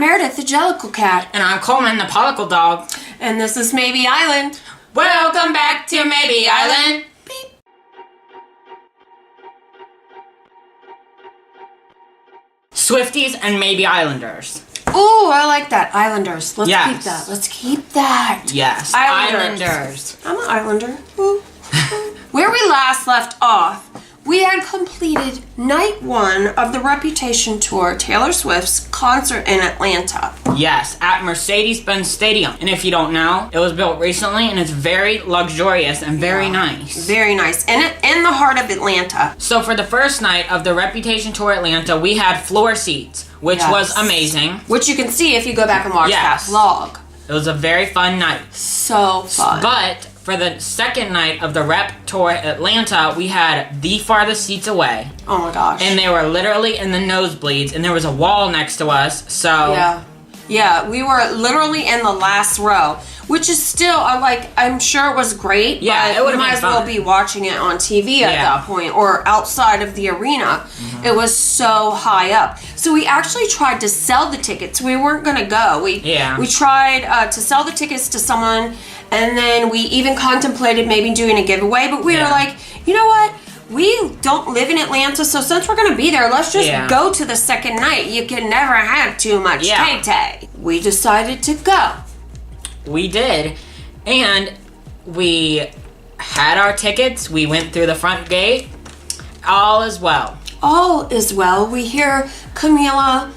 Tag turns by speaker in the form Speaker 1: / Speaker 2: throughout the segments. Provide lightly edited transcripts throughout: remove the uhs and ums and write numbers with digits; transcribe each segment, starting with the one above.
Speaker 1: Meredith, the Jellicle Cat.
Speaker 2: And I'm Coleman, the Pollicle Dog.
Speaker 1: And this is Maybe Island.
Speaker 2: Welcome back to Maybe Island.
Speaker 1: Beep.
Speaker 2: Swifties and Maybe Islanders.
Speaker 1: Ooh, I like that. Islanders. Let's
Speaker 2: Yes.
Speaker 1: keep that. Let's keep that.
Speaker 2: Yes,
Speaker 1: Islanders. I'm an Islander. Ooh. Where we last left off, we had completed night 1 of the Reputation Tour, Taylor Swift's concert in Atlanta.
Speaker 2: Yes, at Mercedes-Benz Stadium. And if you don't know, it was built recently and it's very luxurious and very nice.
Speaker 1: Very nice. In the heart of Atlanta.
Speaker 2: So for the first night of the Reputation Tour Atlanta, we had floor seats, which was amazing.
Speaker 1: Which you can see if you go back and watch that vlog.
Speaker 2: It was a very fun night.
Speaker 1: So fun.
Speaker 2: But for the second night of the Rep Tour Atlanta, we had the farthest seats away.
Speaker 1: Oh my gosh.
Speaker 2: And they were literally in the nosebleeds, and there was a wall next to us, so...
Speaker 1: Yeah, we were literally in the last row, which is still, I'm sure it was great, but
Speaker 2: it would
Speaker 1: we might as well be watching it on TV at that point, or outside of the arena. Mm-hmm. It was so high up. So we actually tried to sell the tickets. We weren't going to go. We tried to sell the tickets to someone, and then we even contemplated maybe doing a giveaway, but we were like, you know what? We don't live in Atlanta, so since we're going to be there, let's just go to the second night. You can never have too much tay-tay. We decided to go.
Speaker 2: We did. And we had our tickets. We went through the front gate. All is well.
Speaker 1: All is well. We hear Camila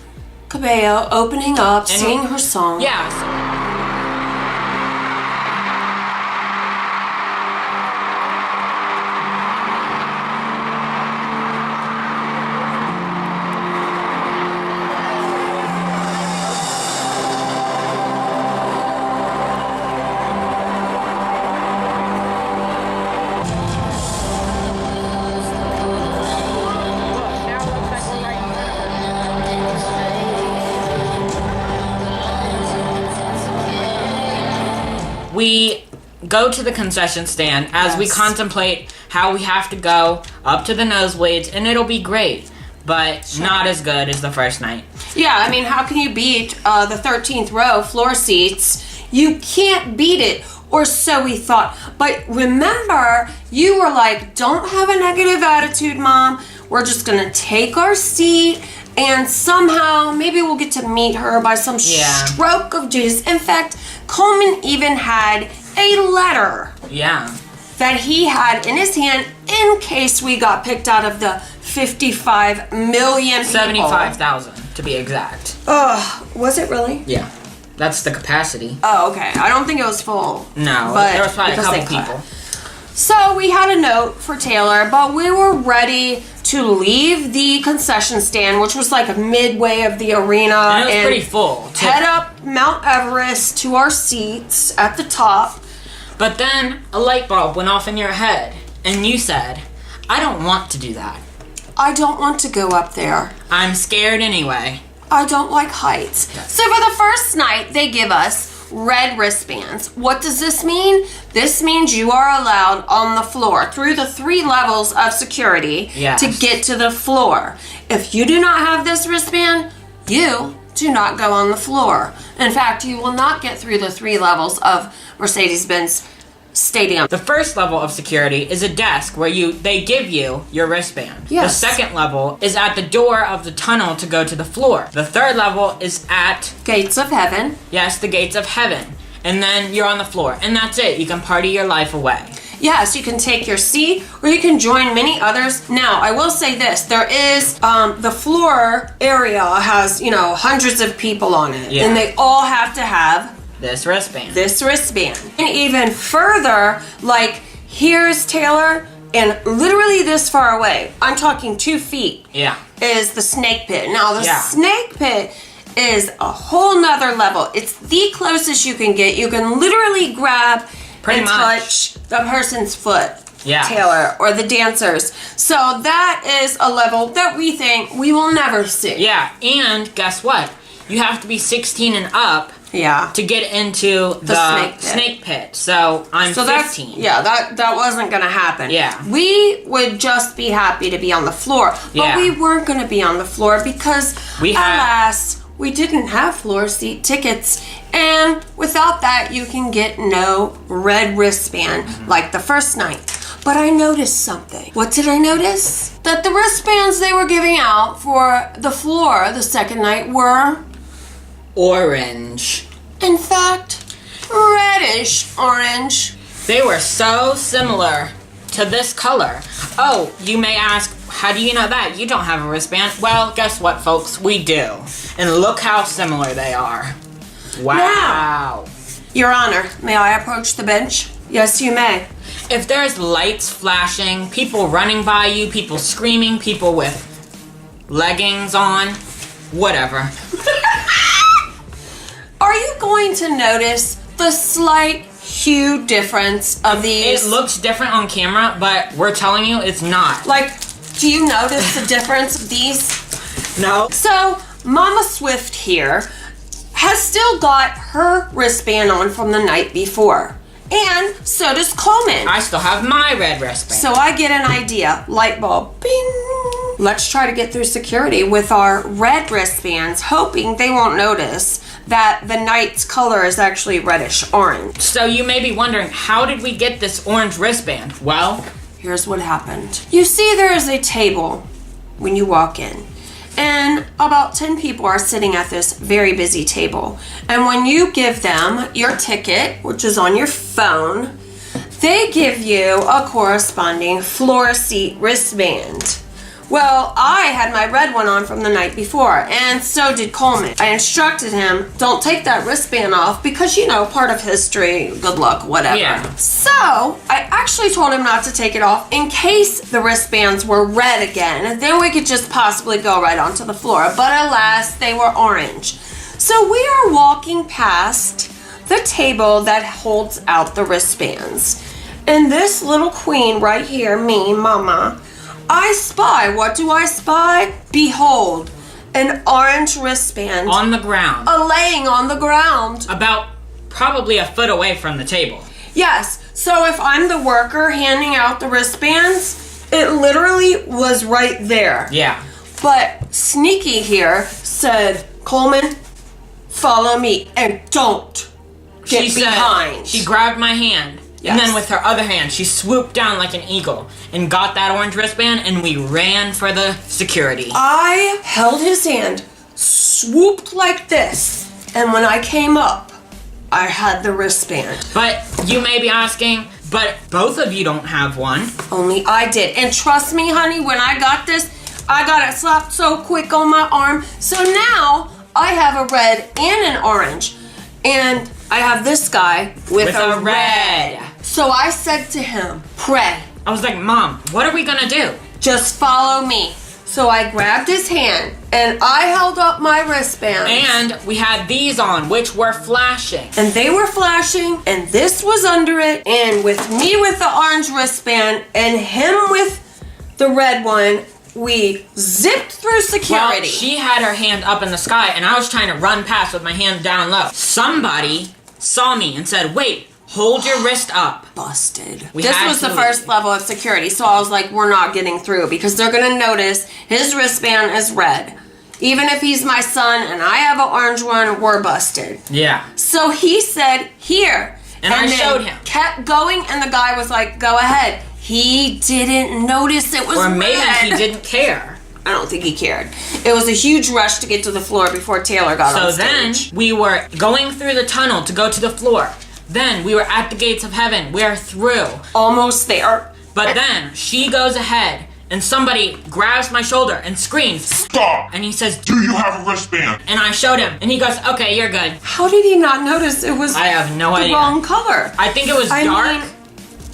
Speaker 1: Cabello opening up, singing her song.
Speaker 2: Yeah. We go to the concession stand as we contemplate how we have to go up to the nosebleeds, and it'll be great, but not as good as the first night. Yeah,
Speaker 1: I mean, how can you beat the 13th row floor seats? You can't beat it, or so we thought. But remember, you were like, don't have a negative attitude, Mom. We're just going to take our seat, and somehow, maybe we'll get to meet her by some stroke of Jesus. In fact, Coleman even had a letter that he had in his hand in case we got picked out of the 55 million people.
Speaker 2: 75,000 to be exact.
Speaker 1: Was it really?
Speaker 2: Yeah. That's the capacity.
Speaker 1: Oh, okay. I don't think it was full.
Speaker 2: No, but there was probably a couple people.
Speaker 1: So we had a note for Taylor, but we were ready to leave the concession stand, which was like midway of the arena.
Speaker 2: And it was pretty full.
Speaker 1: Head up Mount Everest to our seats at the top.
Speaker 2: But then a light bulb went off in your head, and you said, I don't want to do that.
Speaker 1: I don't want to go up there.
Speaker 2: I'm scared anyway.
Speaker 1: I don't like heights. So for the first night, they give us red wristbands. What does this mean? This means you are allowed on the floor through the 3 levels of security to get to the floor. If you do not have this wristband, you do not go on the floor. In fact, you will not get through the 3 levels of Mercedes-Benz Stadium.
Speaker 2: The first level of security is a desk where they give you your wristband.
Speaker 1: Yes.
Speaker 2: The second level is at the door of the tunnel to go to the floor. The third level is at
Speaker 1: Gates of Heaven.
Speaker 2: Yes, the Gates of Heaven. And then you're on the floor. And that's it. You can party your life away.
Speaker 1: Yes, you can take your seat or you can join many others. Now, I will say this. There is, the floor area has, hundreds of people on it. Yeah. And they all have to have
Speaker 2: this wristband.
Speaker 1: And even further, here's Taylor, and literally this far away, I'm talking 2 feet, is the snake pit. Now, the snake pit is a whole nother level. It's the closest you can get. You can literally grab touch the person's foot, Taylor, or the dancers. So that is a level that we think we will never see.
Speaker 2: Yeah, and guess what? You have to be 16 and up to get into the snake pit. So I'm 15.
Speaker 1: That wasn't going to happen.
Speaker 2: Yeah.
Speaker 1: We would just be happy to be on the floor. But we weren't going to be on the floor because, alas, we didn't have floor seat tickets, and without that, you can get no red wristband like the first night. But I noticed something. What did I notice? That the wristbands they were giving out for the floor the second night were
Speaker 2: orange.
Speaker 1: In fact, reddish orange.
Speaker 2: They were so similar to this color. Oh, you may ask, how do you know that? You don't have a wristband. Well, guess what, folks? We do. And look how similar they are. Wow.
Speaker 1: Now, Your Honor, may I approach the bench? Yes, you may.
Speaker 2: If there's lights flashing, people running by you, people screaming, people with leggings on, whatever.
Speaker 1: Are you going to notice the slight hue difference of these?
Speaker 2: It looks different on camera, but we're telling you it's not.
Speaker 1: Like, do you notice the difference of these?
Speaker 2: No.
Speaker 1: So, Mama Swift here has still got her wristband on from the night before. And so does Coleman.
Speaker 2: I still have my red wristband.
Speaker 1: So I get an idea. Light bulb. Bing. Let's try to get through security with our red wristbands, hoping they won't notice that the night's color is actually reddish orange.
Speaker 2: So you may be wondering, how did we get this orange wristband? Well,
Speaker 1: here's what happened. You see there is a table when you walk in. And about 10 people are sitting at this very busy table. And when you give them your ticket, which is on your phone, they give you a corresponding floor seat wristband. Well, I had my red one on from the night before, and so did Coleman. I instructed him, don't take that wristband off because, you know, part of history, good luck, whatever.
Speaker 2: Yeah.
Speaker 1: So, I actually told him not to take it off in case the wristbands were red again, and then we could just possibly go right onto the floor. But alas, they were orange. So we are walking past the table that holds out the wristbands. And this little queen right here, me, Mama, I spy. What do I spy? Behold, an orange wristband.
Speaker 2: on the ground.
Speaker 1: Laying on the ground.
Speaker 2: About probably a foot away from the table.
Speaker 1: Yes, so if I'm the worker handing out the wristbands, it literally was right there.
Speaker 2: Yeah.
Speaker 1: But Sneaky here said, Coleman, follow me and don't get behind.
Speaker 2: She grabbed my hand.
Speaker 1: Yes.
Speaker 2: And then with her other hand, she swooped down like an eagle and got that orange wristband, and we ran for the security.
Speaker 1: I held his hand, swooped like this, and when I came up, I had the wristband.
Speaker 2: But you may be asking, but both of you don't have one.
Speaker 1: Only I did. And trust me, honey, when I got this, I got it slapped so quick on my arm. So now I have a red and an orange. And I have this guy with a red. So I said to him, pray.
Speaker 2: I was like, Mom, what are we gonna do?
Speaker 1: Just follow me. So I grabbed his hand and I held up my wristband.
Speaker 2: And we had these on, which were flashing.
Speaker 1: And they were flashing, and this was under it. And with me with the orange wristband and him with the red one, we zipped through security.
Speaker 2: Well, she had her hand up in the sky, and I was trying to run past with my hand down low. Somebody saw me and said, wait, hold your wrist up.
Speaker 1: Busted.
Speaker 2: We
Speaker 1: This
Speaker 2: had
Speaker 1: was the
Speaker 2: to
Speaker 1: first
Speaker 2: leave.
Speaker 1: level of security, so I was like, we're not getting through because they're gonna notice his wristband is red. Even if he's my son and I have an orange one, we're busted.
Speaker 2: Yeah.
Speaker 1: So he said, here.
Speaker 2: And I
Speaker 1: then
Speaker 2: showed him.
Speaker 1: Kept going, and the guy was like, go ahead. He didn't notice it was
Speaker 2: Or maybe
Speaker 1: red.
Speaker 2: he didn't care.
Speaker 1: I don't think he cared. It was a huge rush to get to the floor before Taylor got on
Speaker 2: So then
Speaker 1: stage.
Speaker 2: we were going through the tunnel to go to the floor. Then we were at the gates of heaven. We're through.
Speaker 1: Almost there.
Speaker 2: But then she goes ahead and somebody grabs my shoulder and screams,
Speaker 3: Stop!
Speaker 2: and he says,
Speaker 3: Do you have a wristband?
Speaker 2: and I showed him, and he goes, okay, you're good.
Speaker 1: How did he not notice it was
Speaker 2: I have no
Speaker 1: the
Speaker 2: idea.
Speaker 1: wrong color?
Speaker 2: I think it was
Speaker 1: I
Speaker 2: dark.
Speaker 1: mean,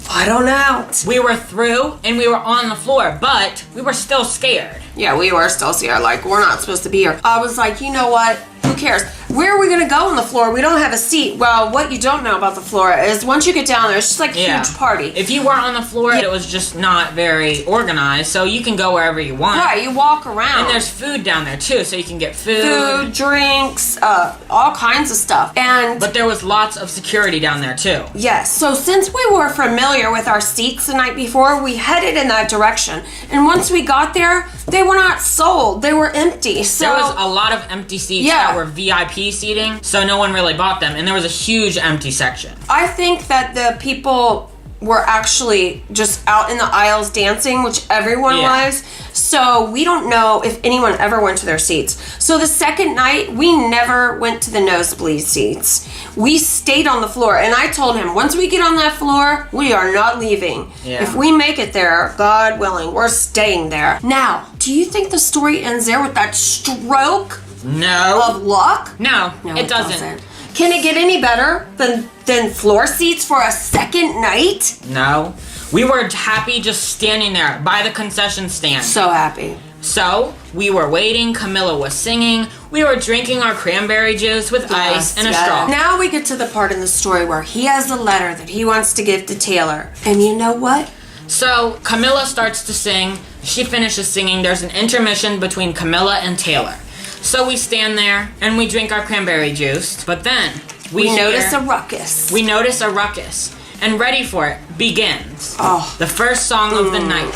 Speaker 1: I don't know.
Speaker 2: We were through and we were on the floor, but we were still scared.
Speaker 1: Yeah, we were still scared. Like, we're not supposed to be here. I was like, you know what? Who cares? Where are we gonna go on the floor? We don't have a seat. Well, what you don't know about the floor is once you get down there, it's just like a huge party.
Speaker 2: If you were on the floor, it was just not very organized, so you can go wherever you want.
Speaker 1: Right, you walk around.
Speaker 2: And there's food down there too, so you can get
Speaker 1: food, drinks, all kinds of stuff. And
Speaker 2: But there was lots of security down there too.
Speaker 1: yes, so since we were familiar with our seats the night before, we headed in that direction. And once we got there, they were not sold. They were empty. So
Speaker 2: There was a lot of empty seats that were VIP seating, so no one really bought them. And there was a huge empty section.
Speaker 1: I think that the people were actually just out in the aisles dancing, which everyone was. So we don't know if anyone ever went to their seats. So the second night, we never went to the nosebleed seats. We stayed on the floor. And I told him, once we get on that floor, we are not leaving.
Speaker 2: Yeah.
Speaker 1: If we make it there, God willing, we're staying there. Now, do you think the story ends there with that stroke of luck?
Speaker 2: No, it doesn't.
Speaker 1: Can it get any better than floor seats for a second night?
Speaker 2: No. We were happy just standing there by the concession stand.
Speaker 1: So happy.
Speaker 2: So, we were waiting, Camilla was singing, we were drinking our cranberry juice with ice and a straw.
Speaker 1: Now we get to the part in the story where he has a letter that he wants to give to Taylor. And you know what?
Speaker 2: So, Camilla starts to sing, she finishes singing, there's an intermission between Camilla and Taylor. So we stand there and we drink our cranberry juice, but then we
Speaker 1: notice a ruckus.
Speaker 2: We notice a ruckus, and ready for it begins. The first song of the night.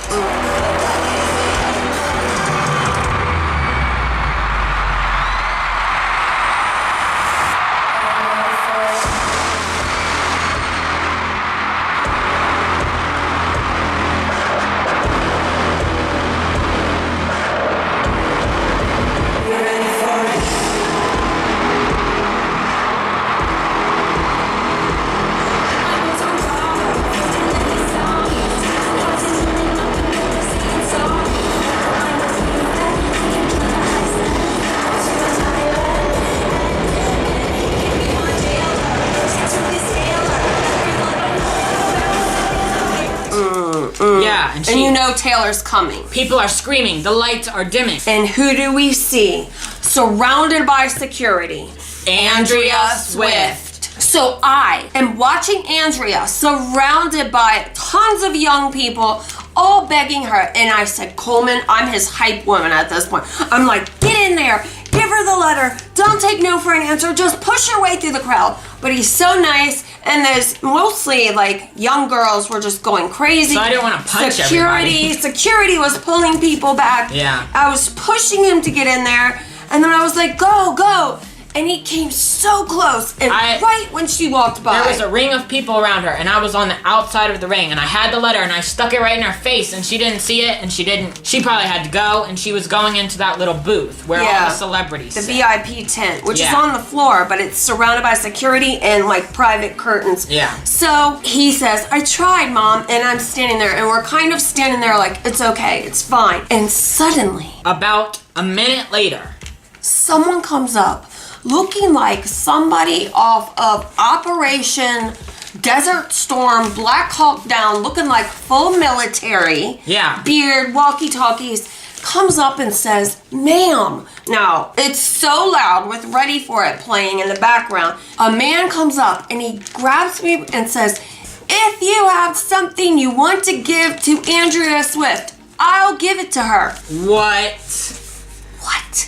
Speaker 2: Yeah,
Speaker 1: and you know Taylor's coming.
Speaker 2: People are screaming, the lights are dimming.
Speaker 1: And who do we see? Surrounded by security.
Speaker 2: Andrea Swift.
Speaker 1: So I am watching Andrea surrounded by tons of young people, all begging her. And I said, Coleman, I'm his hype woman at this point. I'm like, get in there, give her the letter. Don't take no for an answer. Just push your way through the crowd. But he's so nice. And there's mostly like young girls were just going crazy.
Speaker 2: So I didn't want to punch everybody.
Speaker 1: Security was pulling people back.
Speaker 2: Yeah.
Speaker 1: I was pushing him to get in there. And then I was like, go, go. And he came so close. And right when she walked by,
Speaker 2: there was a ring of people around her, and I was on the outside of the ring, and I had the letter, and I stuck it right in her face, and she didn't see it, and she probably had to go, and she was going into that little booth where all the celebrities
Speaker 1: the
Speaker 2: sit.
Speaker 1: VIP tent, which is on the floor, but it's surrounded by security and like private curtains.
Speaker 2: Yeah.
Speaker 1: So he says, I tried, Mom, and I'm standing there, and we're kind of standing there like, it's okay, it's fine. And suddenly,
Speaker 2: about a minute later,
Speaker 1: someone comes up looking like somebody off of Operation Desert Storm, Black Hawk Down, looking like full military.
Speaker 2: Yeah.
Speaker 1: Beard, walkie-talkies, comes up and says, ma'am. Now, it's so loud with Ready For It playing in the background. A man comes up and he grabs me and says, if you have something you want to give to Andrea Swift, I'll give it to her.
Speaker 2: What?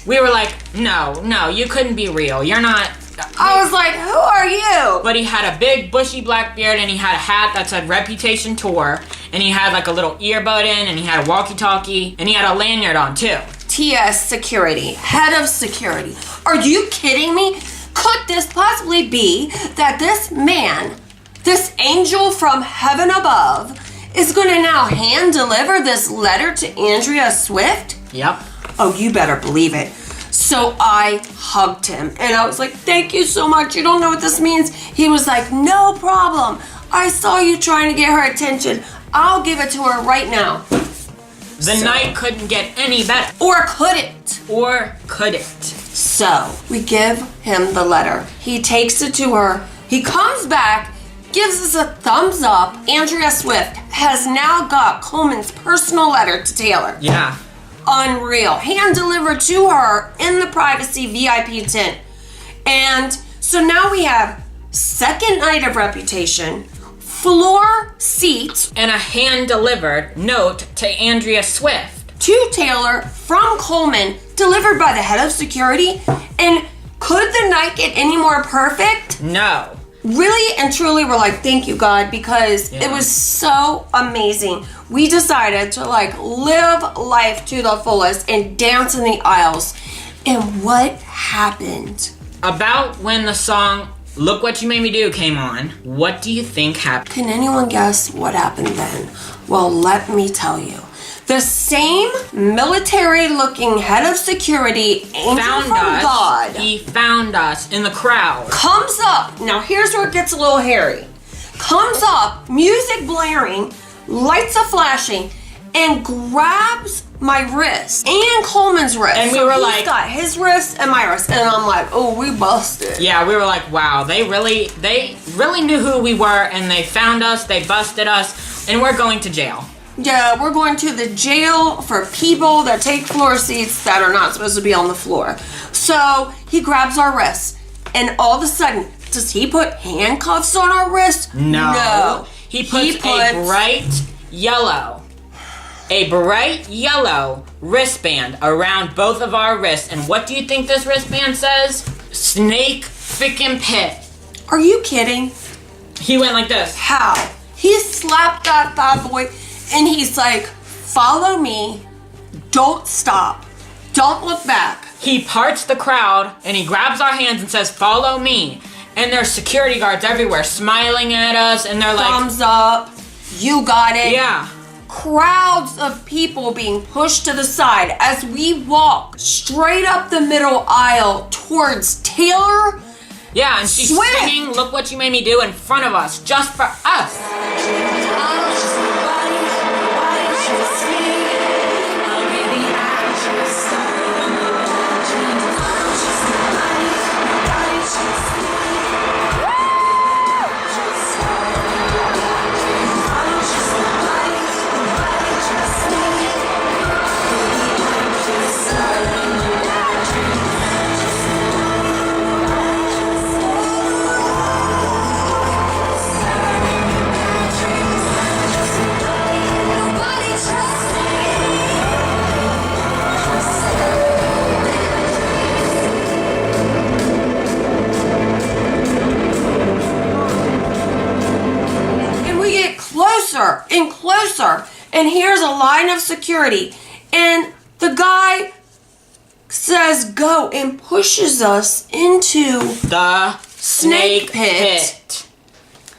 Speaker 2: We were like, no, you couldn't be real. You're not.
Speaker 1: I was like, who are you?
Speaker 2: But he had a big bushy black beard, and he had a hat that said Reputation Tour, and he had like a little earbud in, and he had a walkie-talkie, and he had a lanyard on too.
Speaker 1: TS Security, head of security. Are you kidding me? Could this possibly be that this man, this angel from heaven above, is going to now hand deliver this letter to Andrea Swift?
Speaker 2: Yep.
Speaker 1: Oh, you better believe it. So I hugged him and I was like, thank you so much. You don't know what this means. He was like, no problem. I saw you trying to get her attention. I'll give it to her right now.
Speaker 2: The night couldn't get any better.
Speaker 1: Or could it?
Speaker 2: Or could it?
Speaker 1: So we give him the letter. He takes it to her. He comes back, gives us a thumbs up. Andrea Swift has now got Coleman's personal letter to Taylor.
Speaker 2: Yeah.
Speaker 1: Unreal. Hand delivered to her in the privacy VIP tent. And so now we have second night of Reputation, floor seats,
Speaker 2: and a hand delivered note to Andrea Swift.
Speaker 1: To Taylor from Coleman, delivered by the head of security. And could the night get any more perfect?
Speaker 2: No.
Speaker 1: Really and truly, we're like, thank you, God, because it was so amazing. we decided to like live life to the fullest and dance in the aisles. And what happened?
Speaker 2: About when the song Look What You Made Me Do came on, what do you think happened?
Speaker 1: Can anyone guess what happened then? Well, let me tell you. The same military-looking head of security, angel from God,
Speaker 2: he found us in the crowd.
Speaker 1: Comes up. Now here's where it gets a little hairy. Comes up, music blaring, lights are flashing, and grabs my wrist and Coleman's wrist.
Speaker 2: And we were
Speaker 1: he's
Speaker 2: like,
Speaker 1: got his wrist and my wrist, and I'm like, oh, we busted.
Speaker 2: Yeah, we were like, wow, they really knew who we were, and they found us, they busted us, and we're going to jail.
Speaker 1: Yeah, we're going to the jail for people that take floor seats that are not supposed to be on the floor. So he grabs our wrists, and all of a sudden, does he put handcuffs on our wrists?
Speaker 2: No. He puts a bright yellow wristband around both of our wrists. And what do you think this wristband says? Snake frickin' pit.
Speaker 1: Are you kidding?
Speaker 2: He went like this.
Speaker 1: How? He slapped that bad boy, and he's like, follow me, don't stop, don't look back.
Speaker 2: He parts the crowd, and he grabs our hands and says, follow me. And there's security guards everywhere smiling at us, and they're like,
Speaker 1: thumbs up, you got it.
Speaker 2: Yeah.
Speaker 1: Crowds of people being pushed to the side as we walk straight up the middle aisle towards Taylor.
Speaker 2: Yeah, and she's
Speaker 1: Swift.
Speaker 2: singing Look What You Made Me Do in front of us, just for us.
Speaker 1: Closer and closer, and here's a line of security, and the guy says go and pushes us into
Speaker 2: the snake pit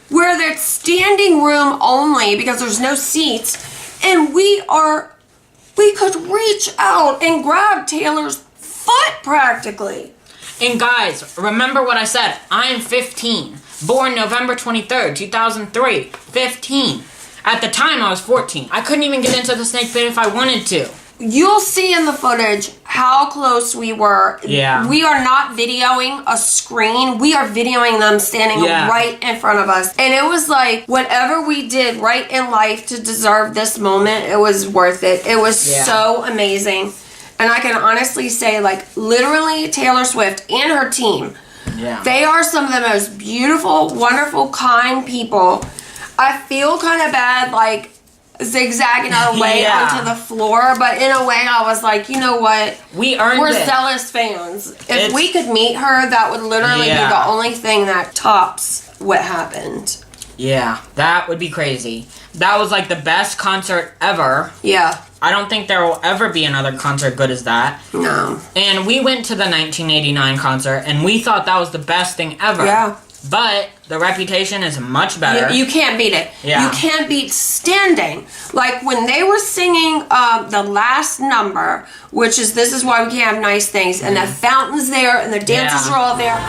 Speaker 1: where there's standing room only because there's no seats, and we could reach out and grab Taylor's foot practically.
Speaker 2: And guys, remember what I said. I'm 15. Born November 23rd, 2003. 15. At the time, I was 14. I couldn't even get into the snake pit if I wanted to.
Speaker 1: You'll see in the footage how close we were.
Speaker 2: Yeah.
Speaker 1: We are not videoing a screen. We are videoing them standing right in front of us. And it was like, whatever we did right in life to deserve this moment, it was worth it. It was so amazing. And I can honestly say, like, literally Taylor Swift and her team, they are some of the most beautiful, wonderful, kind people. I feel kind of bad, like, zigzagging our way onto the floor, but in a way I was like, you know what? We're zealous fans. If we could meet her, that would literally be the only thing that tops what happened.
Speaker 2: Yeah, that would be crazy. That was like the best concert ever.
Speaker 1: Yeah.
Speaker 2: I don't think there will ever be another concert good as that.
Speaker 1: No.
Speaker 2: And we went to the 1989 concert, and we thought that was the best thing ever.
Speaker 1: Yeah.
Speaker 2: But the Reputation is much better.
Speaker 1: You can't beat it.
Speaker 2: Yeah.
Speaker 1: You can't beat standing. Like when they were singing the last number, which is This Is Why We Can't Have Nice Things, and the fountain's there, and the dancers are all there.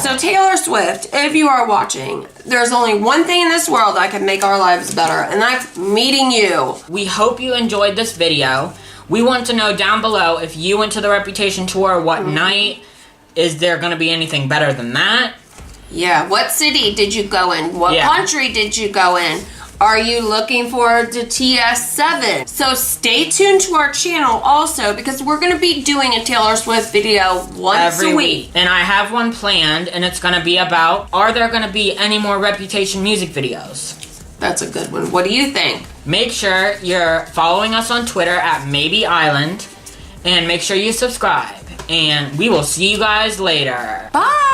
Speaker 1: So Taylor Swift, if you are watching, there's only one thing in this world that can make our lives better, and that's meeting you.
Speaker 2: We hope you enjoyed this video. We want to know down below if you went to the Reputation tour, what night. Is there going to be anything better than that?
Speaker 1: Yeah, what city did you go in? What country did you go in? Are you looking forward to TS7? So stay tuned to our channel also, because we're going to be doing a Taylor Swift video once a week.
Speaker 2: And I have one planned, and it's going to be about, are there going to be any more Reputation music videos?
Speaker 1: That's a good one. What do you think?
Speaker 2: Make sure you're following us on Twitter at Maybe Island. And make sure you subscribe. And we will see you guys later.
Speaker 1: Bye!